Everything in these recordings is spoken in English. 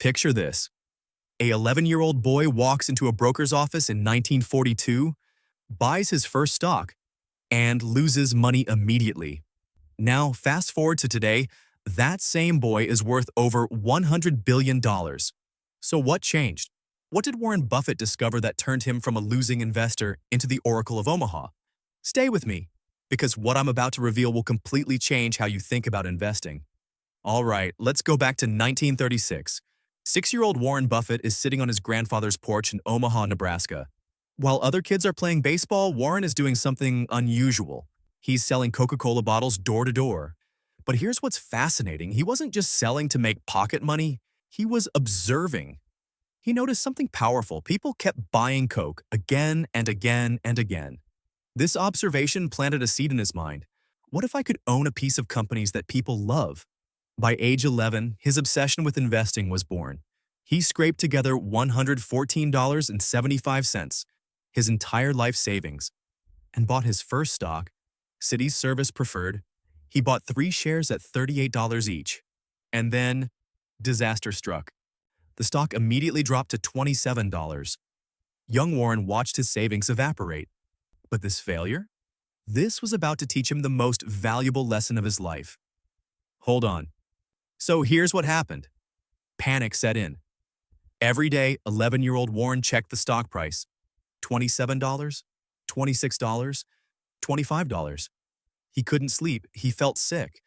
Picture this. A 11-year-old boy walks into a broker's office in 1942, buys his first stock, and loses money immediately. Now, fast forward to today, that same boy is worth over $100 billion. So what changed? What did Warren Buffett discover that turned him from a losing investor into the Oracle of Omaha? Stay with me, because what I'm about to reveal will completely change how you think about investing. All right, let's go back to 1936. 6-year-old Warren Buffett is sitting on his grandfather's porch in Omaha, Nebraska. While other kids are playing baseball, Warren is doing something unusual. He's selling Coca-Cola bottles door to door. But here's what's fascinating. He wasn't just selling to make pocket money, he was observing. He noticed something powerful. People kept buying Coke again and again and again. This observation planted a seed in his mind. What if I could own a piece of companies that people love? By age 11, his obsession with investing was born. He scraped together $114.75, his entire life savings, and bought his first stock, Cities Service Preferred. He bought 3 shares at $38 each. And then, disaster struck. The stock immediately dropped to $27. Young Warren watched his savings evaporate. But this failure? This was about to teach him the most valuable lesson of his life. Hold on. So here's what happened. Panic set in. Every day, 11-year-old Warren checked the stock price. $27, $26, $25. He couldn't sleep. He felt sick.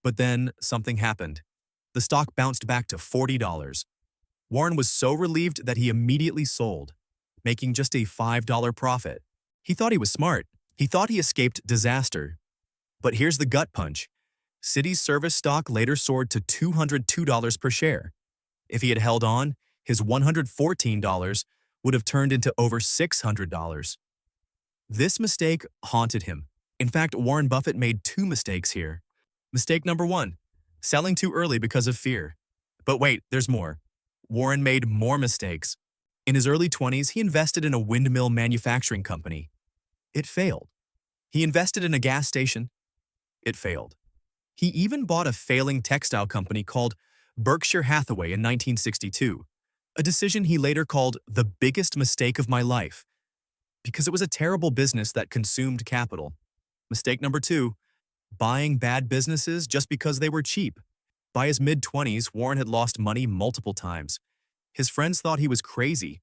But then something happened. The stock bounced back to $40. Warren was so relieved that he immediately sold, making just a $5 profit. He thought he was smart. He thought he escaped disaster. But here's the gut punch. Cities Service stock later soared to $202 per share. If he had held on, his $114 would have turned into over $600. This mistake haunted him. In fact, Warren Buffett made 2 mistakes here. Mistake number 1, selling too early because of fear. But wait, there's more. Warren made more mistakes. In his early 20s, he invested in a windmill manufacturing company. It failed. He invested in a gas station. It failed. He even bought a failing textile company called Berkshire Hathaway in 1962, a decision he later called the biggest mistake of my life, because it was a terrible business that consumed capital. Mistake number 2, buying bad businesses just because they were cheap. By his mid-20s, Warren had lost money multiple times. His friends thought he was crazy,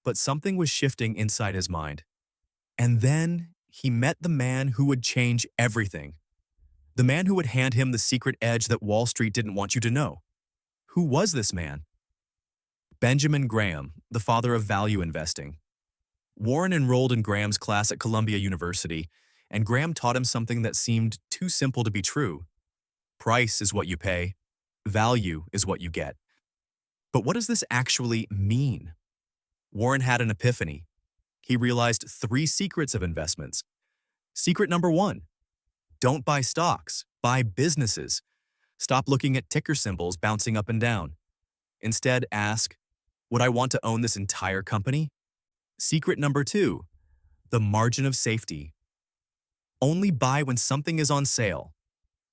but something was shifting inside his mind. And then he met the man who would change everything. The man who would hand him the secret edge that Wall Street didn't want you to know. Who was this man? Benjamin Graham, the father of value investing. Warren enrolled in Graham's class at Columbia University, and Graham taught him something that seemed too simple to be true. Price is what you pay. Value is what you get. But what does this actually mean? Warren had an epiphany. He realized 3 secrets of investments. Secret number 1, don't buy stocks, buy businesses. Stop looking at ticker symbols bouncing up and down. Instead, ask, would I want to own this entire company? Secret number 2, the margin of safety. Only buy when something is on sale.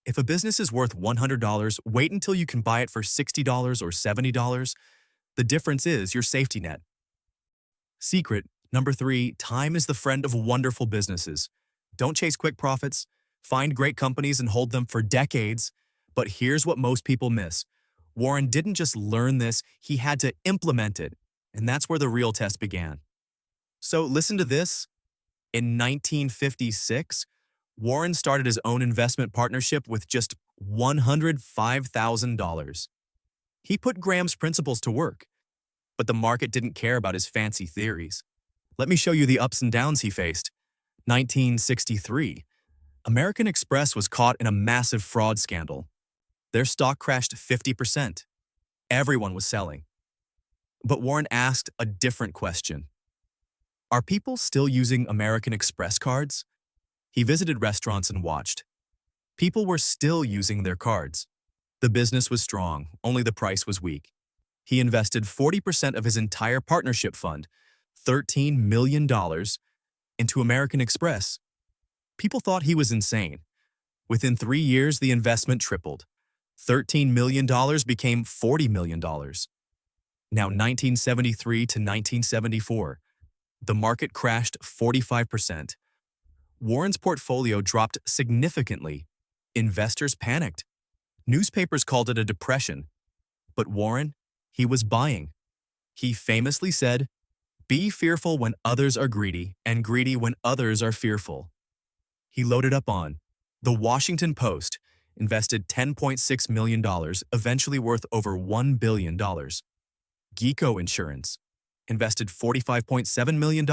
If a business is worth $100, wait until you can buy it for $60 or $70. The difference is your safety net. Secret number 3, time is the friend of wonderful businesses. Don't chase quick profits. Find great companies and hold them for decades. But here's what most people miss. Warren didn't just learn this, he had to implement it. And that's where the real test began. So listen to this. In 1956, Warren started his own investment partnership with just $105,000. He put Graham's principles to work, but the market didn't care about his fancy theories. Let me show you the ups and downs he faced. 1963. American Express was caught in a massive fraud scandal. Their stock crashed 50%. Everyone was selling. But Warren asked a different question. Are people still using American Express cards? He visited restaurants and watched. People were still using their cards. The business was strong, only the price was weak. He invested 40% of his entire partnership fund, $13 million, into American Express. People thought he was insane. Within 3 years, the investment tripled. $13 million became $40 million. Now, 1973 to 1974, the market crashed 45%. Warren's portfolio dropped significantly. Investors panicked. Newspapers called it a depression. But Warren, he was buying. He famously said, "Be fearful when others are greedy, and greedy when others are fearful." He loaded up on the Washington Post, invested $10.6 million, eventually worth over $1 billion. GEICO Insurance, invested $45.7 million,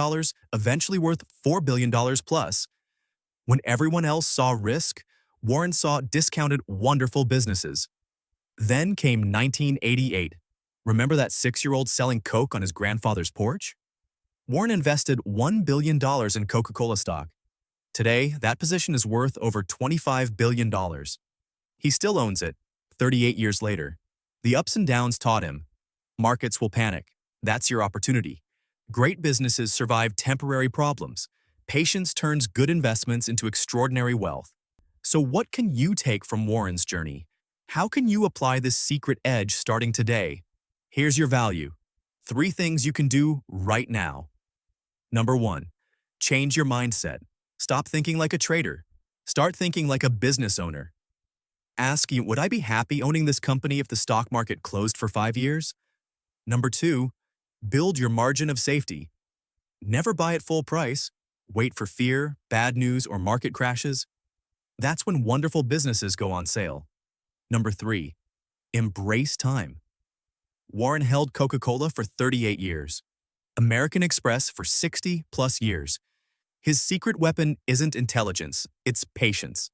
eventually worth $4 billion plus. When everyone else saw risk, Warren saw discounted wonderful businesses. Then came 1988. Remember that 6-year-old selling Coke on his grandfather's porch? Warren invested $1 billion in Coca-Cola stock. Today, that position is worth over $25 billion. He still owns it, 38 years later. The ups and downs taught him. Markets will panic. That's your opportunity. Great businesses survive temporary problems. Patience turns good investments into extraordinary wealth. So what can you take from Warren's journey? How can you apply this secret edge starting today? Here's your value. 3 things you can do right now. Number 1, change your mindset. Stop thinking like a trader. Start thinking like a business owner. Ask, would I be happy owning this company if the stock market closed for 5 years? Number 2, build your margin of safety. Never buy at full price. Wait for fear, bad news, or market crashes. That's when wonderful businesses go on sale. Number 3, embrace time. Warren held Coca-Cola for 38 years. American Express for 60+ years. His secret weapon isn't intelligence, it's patience.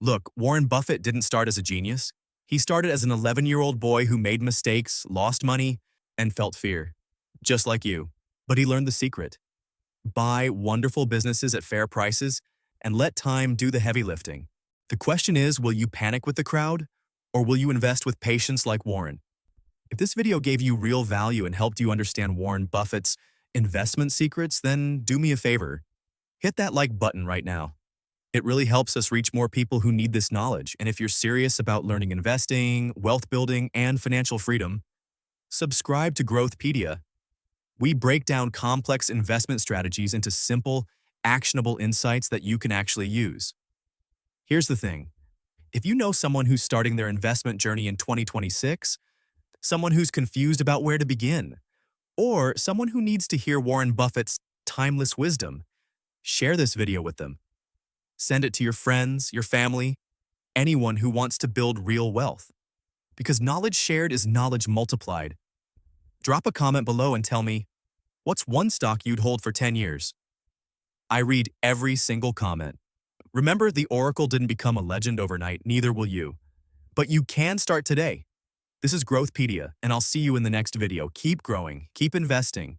Look, Warren Buffett didn't start as a genius. He started as an 11-year-old boy who made mistakes, lost money, and felt fear. Just like you. But he learned the secret. Buy wonderful businesses at fair prices and let time do the heavy lifting. The question is, will you panic with the crowd, or will you invest with patience like Warren? If this video gave you real value and helped you understand Warren Buffett's investment secrets, then do me a favor. Hit that like button right now. It really helps us reach more people who need this knowledge, and if you're serious about learning investing, wealth building, and financial freedom, subscribe to Growthpedia. We break down complex investment strategies into simple, actionable insights that you can actually use. Here's the thing. If you know someone who's starting their investment journey in 2026, someone who's confused about where to begin, or someone who needs to hear Warren Buffett's timeless wisdom, share this video with them. Send it to your friends, your family, anyone who wants to build real wealth. Because knowledge shared is knowledge multiplied. Drop a comment below and tell me, what's one stock you'd hold for 10 years? I read every single comment. Remember, the Oracle didn't become a legend overnight, neither will you. But you can start today. This is Growthpedia, and I'll see you in the next video. Keep growing, keep investing,